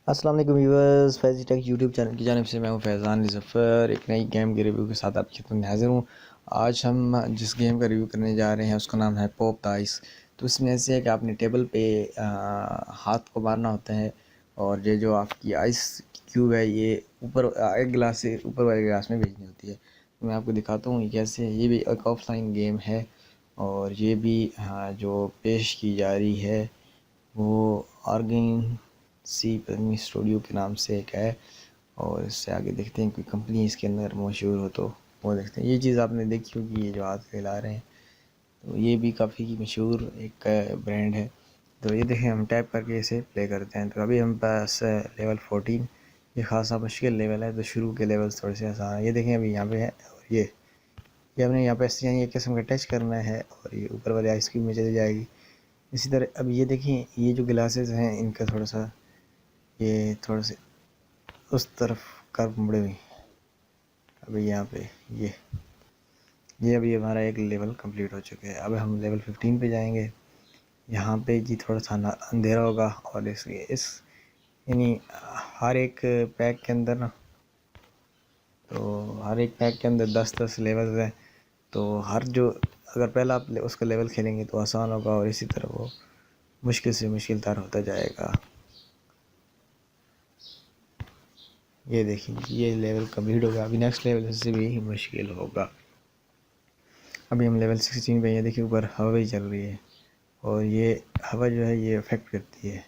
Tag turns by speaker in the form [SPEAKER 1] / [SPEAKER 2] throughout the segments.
[SPEAKER 1] अस्सलाम वालेकुम viewers, Faizi take YouTube channel की जानिब से मैं हूं फैज़ान ज़फ़र। एक नई गेम के रिव्यू के साथ आपकी खिदमत में हाज़िर हूं। आज हम जिस गेम का रिव्यू करने जा रहे हैं उसका नाम है पॉप द आइस। तो इसमें ऐसे है कि आपने टेबल पे हाथ को मारना होता है और ये जो आपकी आइस क्यूब है ये ऊपर एक गिलास से ऊपर वाले गिलास में भेजनी होती है। तो मैं आपको दिखाता हूँ ये कैसे है। ये भी एक ऑफलाइन गेम है और ये भी जो पेश की जा रही है वो आर्गेन सी पत्नी स्टूडियो के नाम से एक है। और इससे आगे देखते हैं कोई कंपनी इसके अंदर मशहूर हो तो वो देखते हैं। ये चीज़ आपने देखी होगी, ये जो हाथ हिला रहे हैं, तो ये भी काफ़ी मशहूर एक ब्रांड है। तो ये देखें, हम टैप करके इसे प्ले करते हैं। तो अभी हम पास लेवल 14, ये खासा मुश्किल लेवल है। तो शुरू के लेवल थोड़े से आसान है। ये देखें अभी यहाँ पे है और ये हमने यहाँ पे ऐसे एक किस्म का टच करना है और ये ऊपर वाले आइसक्रीम में चली जाएगी। इसी तरह अब ये देखें, ये जो गिलासेस हैं इनका थोड़ा सा ये थोड़ा से उस तरफ कर्व मुड़े हुए। अभी यहाँ पे ये अभी हमारा एक लेवल कंप्लीट हो चुका है। अब हम लेवल 15 पे जाएंगे। यहाँ पे जी थोड़ा सा अंधेरा होगा और इस यानी हर एक पैक के अंदर ना, तो हर एक पैक के अंदर 10-10 लेवल हैं। तो हर जो अगर पहला आप उसका लेवल खेलेंगे तो आसान होगा और इसी तरह वो मुश्किल से मुश्किल तर होता जाएगा। ये देखिए, ये लेवल कंप्लीट होगा। अभी नेक्स्ट लेवल से भी मुश्किल होगा। अभी हम लेवल 16 पे। ये देखिए ऊपर हवा भी चल रही है और ये हवा जो है ये अफेक्ट करती है।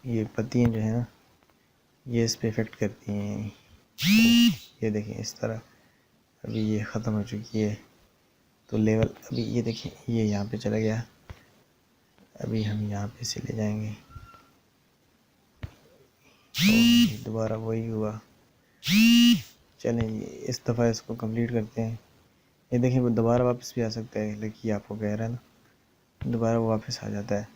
[SPEAKER 1] ये पत्तियाँ जो है ना, ये इस पे इफ़ेक्ट करती हैं। ये देखिए इस तरह अभी ये ख़त्म हो चुकी है। तो लेवल अभी ये देखिए ये यहाँ पे चला गया। अभी हम यहाँ पे से ले जाएंगे तो दोबारा वही हुआ। चलें इस दफ़ा इसको कंप्लीट करते हैं। ये देखिए वो दोबारा वापस भी आ सकता है, लेकिन आपको कह रहा है ना, दोबारा वो वापस आ जाता है।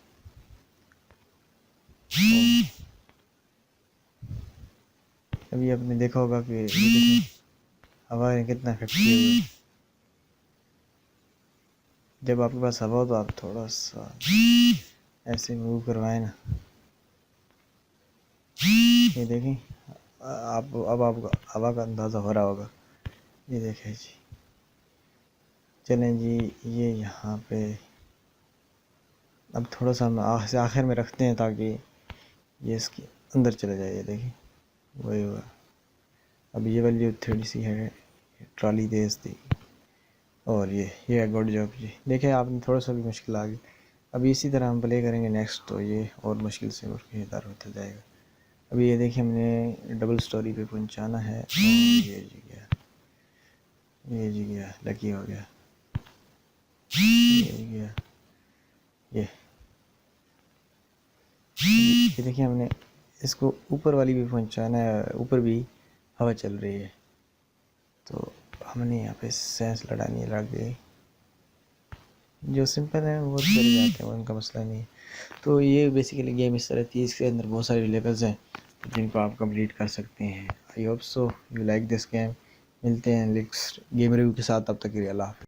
[SPEAKER 1] अभी आपने देखा होगा कि ये देखिए हवा ने कितना इफेक्ट किया हुआ है। जब आपके पास हवा हो तो आप थोड़ा सा ऐसे मूव करवाएं ना। ये देखें आप अब आपको हवा का अंदाज़ा हो रहा होगा। ये देखें जी। चलें जी, ये यहाँ पे अब थोड़ा सा हम आखिर में रखते हैं ताकि ये इसके अंदर चले जाए। ये देखिए वही हुआ। अब ये वाली थोड़ी सी है ट्रॉली तेज़ थी और ये गुड जॉब जी। देखें आपने थोड़ा सा भी मुश्किल आ गई। अभी इसी तरह हम प्ले करेंगे नेक्स्ट, तो ये और मुश्किल से मुश्किल होता जाएगा। अभी ये देखिए हमने डबल स्टोरी पे पहुंचाना है और ये जी गया, लकी हो गया। ये जी गया। ये देखिए हमने इसको ऊपर वाली भी पहुंचाना है। ऊपर भी हवा चल रही है तो हमने यहाँ पे सेंस लड़ानी लग गई। जो सिंपल है वो चल जाते हैं, उनका मसला नहीं है। तो ये बेसिकली गेम इस तरह थी। इसके अंदर बहुत सारे लेवल्स हैं जिनको आप कंप्लीट कर सकते हैं। I hope so you like this game. मिलते हैं नेक्स्ट गेम रिव्यू के साथ, तब तक के लिए अल्लाह हाफ़िज़।